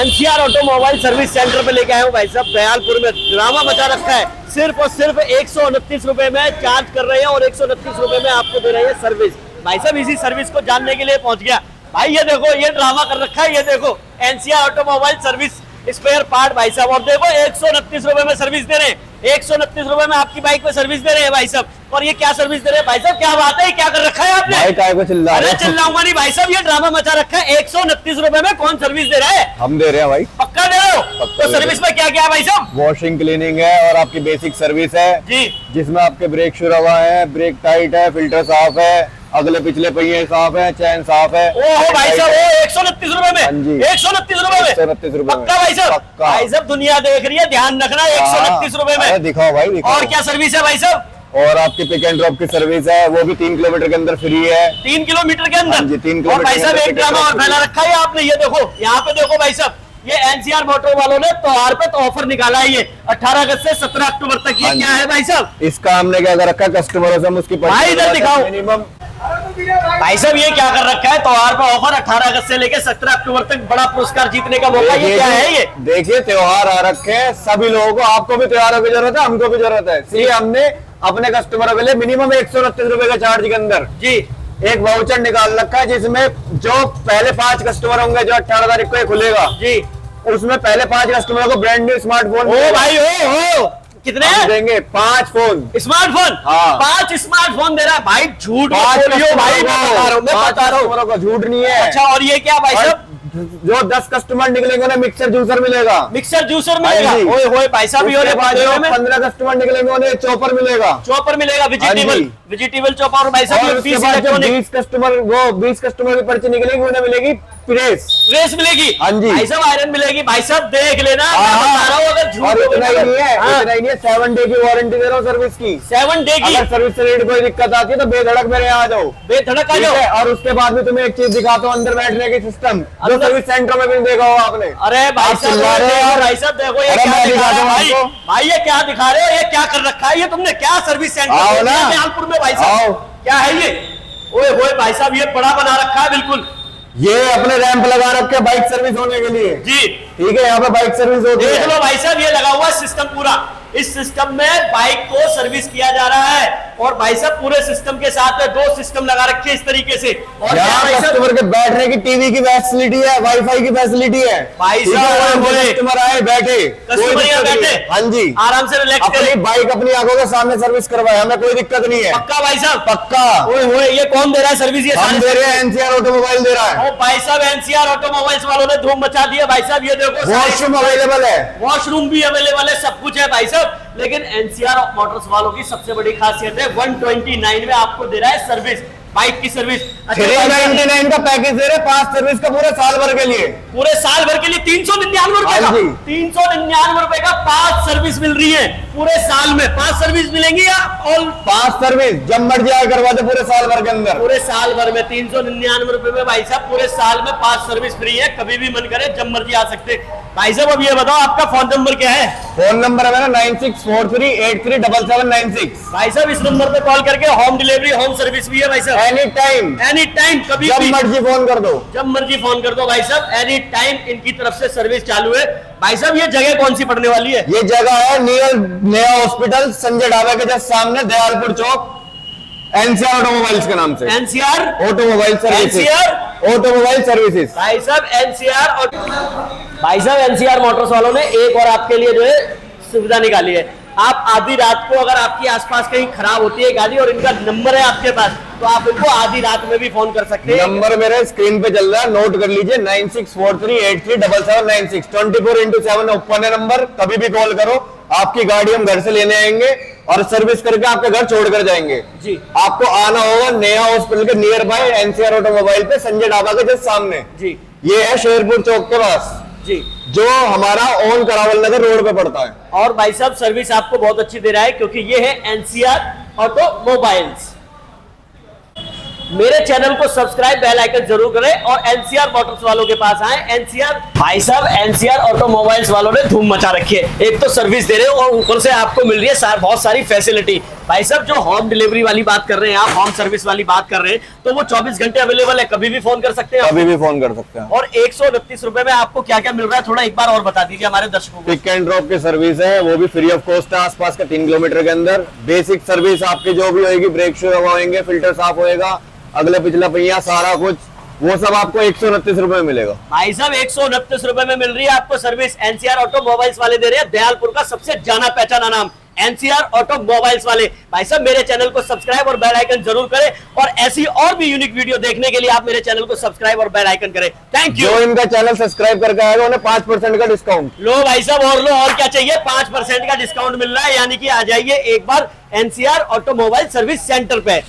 NCR automobile service centre पे लेके आए हूँ भाई साहब। दयालपुर में ड्रामा मचा रखा है। सिर्फ और सिर्फ 129 रुपए में चार्ज कर रहे हैं और 129 रुपए में आपको दे रहे हैं सर्विस। भाई साहब इसी सर्विस को जानने के लिए पहुंच गया। भाई ये देखो, ये ड्रामा कर रखा है। ये देखो NCR automobile service spare part भाई साहब। और देखो 129 रुपए में सर्विस दे रहे हैं। 129 रुपए में आपकी बाइक में सर्विस दे रहे हैं भाई साहब। और ये क्या सर्विस दे रहे हैं भाई साहब? क्या बात है, क्या कर रखा है आपने? भाई काय को चिल्ला रहे? अरे चिल्लाऊंगा नहीं भाई साहब, ये ड्रामा मचा रखा है। 129 रुपए में कौन सर्विस दे रहा है? हम दे रहे हैं भाई। पक्का दे रहे हो? तो सर्विस में क्या क्या है भाई साहब? वॉशिंग क्लीनिंग है और आपकी बेसिक सर्विस है जी, जिसमें आपके ब्रेक शुरवा है, ब्रेक टाइट है, फिल्टर साफ है, अगले पिछले पहिए साफ है, चैन साफ है। ओहो भाई साहब, 129 रुपए में? 129 रुपए में? 129 रुपए में पक्का भाई साहब? पक्का। भाई साहब दुनिया देख रही है, ध्यान रखना। 129 रुपए में दिखाओ भाई, दिखाओ। और क्या सर्विस है भाई साहब? और आपकी पिक एंड ड्रॉप की सर्विस है, वो भी 3 किलोमीटर के अंदर फ्री है। 3 किलोमीटर के अंदर? हाँ जी, 3 और किलोमीटर भाई साहब के एक अंदर ड्रामा और फैला रखा है आपने। ये देखो, यहाँ पे देखो भाई साहब, ये एनसीआर मोटर वालों ने त्योहार पे तो ऑफर निकाला है। ये 18 अगस्त से 17 अक्टूबर तक। ये क्या है भाई साहब? इसका हमने क्या कर रखा है, कस्टमरों से हम उसकी भाई इधर दिखाओ। मिनिमम। भाई साहब ये क्या कर रखा है? त्योहार पे ऑफर 18 अगस्त से लेकर 17 अक्टूबर तक बड़ा पुरस्कार जीतने का मौका। ये क्या है? ये देखिए त्योहार आ रखे हैं सभी लोगों को। आपको भी त्योहारों की जरूरत है, हमको भी जरूरत है। इसलिए हमने अपने कस्टमरों के लिए मिनिमम 129 रुपए का चार्ज के अंदर जी एक वाउचर निकाल रखा है, जिसमें जो पहले 5 कस्टमर होंगे, जो 18 तारीख को ये खुलेगा, जी, उसमें पहले 5 कस्टमरों को ब्रांड न्यू स्मार्टफोन ओ भाई ओ कितने देंगे। 5 फोन स्मार्टफोन? हाँ। 5 स्मार्टफोन दे रहा है भाई। झूठ मत 5 बोलियो भाई, मैं बता रहा हूँ, मैं बता रहा हूँ। कस्टमरों का झूठ नहीं है। अच्छा, और ये क्या भाई साहब? जो 10 कस्टमर निकलेंगे उन्हें मिक्सर जूसर मिलेगा। मिक्सर जूसर मिलेगा? हाँ जी। ओए होए भाई साहब, ये उसके बाद जो 15 15 कस्टमर निकलेंगे उन्हें चॉपर मिलेगा। चॉपर मिलेगा, वेजिटेबल जी। Vegetable chopper. भाई साहब और ये उसके पीस बाद जो इलेक्ट्रॉनिक 20 कस्टमर की पर्ची निकलेगी उन्हें मिलेगी प्रेस। प्रेस मिलेगी। हाँ जी। भाई साहब आयरन मिलेगी। भाई साहब देख लेना, मैं हाँ। बता रहा हूँ। अगर झूठ और इतना ही नहीं है, हाँ। इतना ही नहीं है, 7 डे की वारंटी दे रहा हूँ सर्विस की। 7 डे की? अगर सर्विस से रिलेटेड कोई दिक्कत आती है तो बेधड़क मेरे यहाँ आ जाओ, बेधड़क आ ठीक जाओ। है? और उसके बाद भी तुम्हें एक चीज दिखाता हूँ, अंदर बैठने की सिस्टम, जो अंदर- सर्विस सेंटर में भी देखा होगा आपने। अरे भाई आप साहब चिल्ला रहे हो यार। भाई साहब देखो ये अरे क्या मैं दिखा दिखा रहे हो दूं भाई? आपको। भाई ये क्या दिखा रहे हो? ये क्या कर रखा है? ये तुमने क्या सर्विस सेंटर आओ खोल ना। दिया दयालपुर में भाई आओ। साहब? क्या है ये? ओए होए भाई साहब, ये बड़ा बना रखा है बिल्कुल। ये अपने रैंप लगा रखे बाइक सर्विस होने के लिए, जी ठीक है? यहाँ पे बाइक सर्विस होती देख है। लो भाई साहब, ये लगा हुआ सिस्टम पूरा। इस सिस्टम में बाइक को सर्विस किया जा रहा है। और भाई साहब पूरे सिस्टम के साथ 2 सिस्टम लगा रखे इस तरीके से। और क्या यहाँ भाई साहब? कस्टमर के बैठने की टीवी की फैसिलिटी है, वाईफाई की फैसिलिटी है। भाई ठीक है? साहब, और कस्टमर आए बैठे, कोई कस्टमर यहाँ दिक्कत नहीं बैठे? है। हाँ जी, आराम से रिलैक्स अपनी करें। बाइक अपनी आंखों के सामने सर्विस करवाए, हमें कोई दिक्कत नहीं है। पक्का भाई साहब? पक्का ओए होए, ये कौन दे रहा है सर्विस? ये हम सारे दे रहे हैं, एनसीआर ऑटोमोबाइल दे रहा है। ओ भाई साहब एनसीआर ऑटोमोबाइल्स वालों ने धूम मचा दी है भाई साहब। ये देखो वॉशरूम अवेलेबल है, वॉशरूम भी अवेलेबल है, सब कुछ है भाई साहब। लेकिन एनसीआर मोटर्स वालों की सबसे बड़ी खासियत है 129 में आपको दे रहा है सर्विस, बाइक की सर्विस। 399 का पैकेज दे रहे हैं 5 सर्विस का पूरे साल भर के लिए। पूरे साल भर के लिए 399 रुपए का? हाँ जी। 399 रुपए का 5 सर्विस मिल रही है पूरे साल में। 5 सर्विस मिलेंगी या ऑल? 5 सर्विस जब मर्जी आए करवा दे पूरे साल भर के अंदर। पूरे साल भर में 399 रुपए में भाई साहब पूरे साल में 5 सर्विस फ्री है। कभी भी मन करे जब मर्जी आ सकते। भाई साहब अब ये बताओ आपका फोन नंबर क्या है? फोन नंबर है मेरा 9643837796। भाई साहब इस नंबर पे कॉल करके होम डिलीवरी, होम सर्विस भी है भाई साहब। एनी टाइम, एनी टाइम, कभी जब भी मर्जी फोन कर दो। जब मर्जी फोन कर दो भाई साहब। एनी टाइम इनकी तरफ से सर्विस चालू है। भाई साहब ये जगह कौन सी पड़ने वाली है? ये जगह है नियर नया हॉस्पिटल, संजय ढाबा के जस्ट सामने, दयालपुर चौक, एनसीआर ऑटोमोबाइल्स के नाम से। NCR automobile services, NCR automobile services. भाई साहब एनसीआर और भाई साहब एनसीआर मोटर्स वालों ने एक और आपके लिए जो है सुविधा निकाली है। आप आधी रात को अगर आपके आसपास कहीं खराब होती है गाड़ी और इनका नंबर है आपके पास, तो आप इनको आधी रात में भी फोन कर सकते हैं। नंबर मेरे स्क्रीन पे चल रहा है, नोट कर लीजिए 9643837796। 24x7 ओपन है नंबर, कभी भी कॉल करो। आपकी गाड़ी हम घर से लेने आएंगे और सर्विस करके आपके घर छोड़ कर जाएंगे जी। आपको आना होगा नया हॉस्पिटल के नियर बाय एनसीआर ऑटोमोबाइल पे, संजय ढाबा के जस्ट सामने। जी ये है शेरपुर चौक के पास, जी, जो हमारा ओन करावल नगर रोड पे पड़ता है। और भाई साहब सर्विस आपको बहुत अच्छी दे रहा है क्योंकि ये है एनसीआर ऑटोमोबाइल्स। मेरे चैनल को सब्सक्राइब, बेल आइकन जरूर करें और एनसीआर मोटर्स वालों के पास आए। एनसीआर भाई साहब, एनसीआर ऑटोमोबाइल्स वालों ने धूम मचा रखी है। एक तो सर्विस दे रहे हो और ऊपर से आपको मिल रही है बहुत सारी फैसिलिटी। भाई साहब जो होम डिलीवरी वाली बात कर रहे हैं आप, होम सर्विस वाली बात कर रहे हैं, तो वो 24 घंटे अवेलेबल है, कभी भी फोन कर सकते हैं, कभी भी फोन कर सकते हैं। और 129 रुपए में आपको क्या क्या मिल रहा है, थोड़ा एक बार और बता दीजिए हमारे दर्शकों को। पिक एंड ड्रॉप की सर्विस है, वो भी फ्री ऑफ कॉस्ट है, आसपास के 3 किलोमीटर के अंदर। बेसिक सर्विस आपकी जो भी होगी, ब्रेक शो होंगे, फिल्टर साफ होएगा, अगले पिछला पहिया सारा कुछ, वो सब आपको 129 रुपए में मिलेगा। भाई साहब 129 रुपए में मिल रही है आपको सर्विस। एनसीआर ऑटोमोबाइल्स वाले दे रहे हैं, दयालपुर का सबसे जाना पहचाना नाम एनसीआर ऑटोमोबाइल्स वाले। भाई साहब मेरे चैनल को सब्सक्राइब और बेल आइकन जरूर करें, और ऐसी और भी यूनिक वीडियो देखने के लिए आप मेरे चैनल को सब्सक्राइब और बेल आइकन करें। Thank you. जो इनका चैनल सब्सक्राइब करके आएगा उन्हें 5% का डिस्काउंट। लो भाई साहब और लो, और क्या चाहिए, 5% का डिस्काउंट मिल रहा है, यानी कि आ जाइए एक बार एनसीआर ऑटोमोबाइल सर्विस सेंटर पे।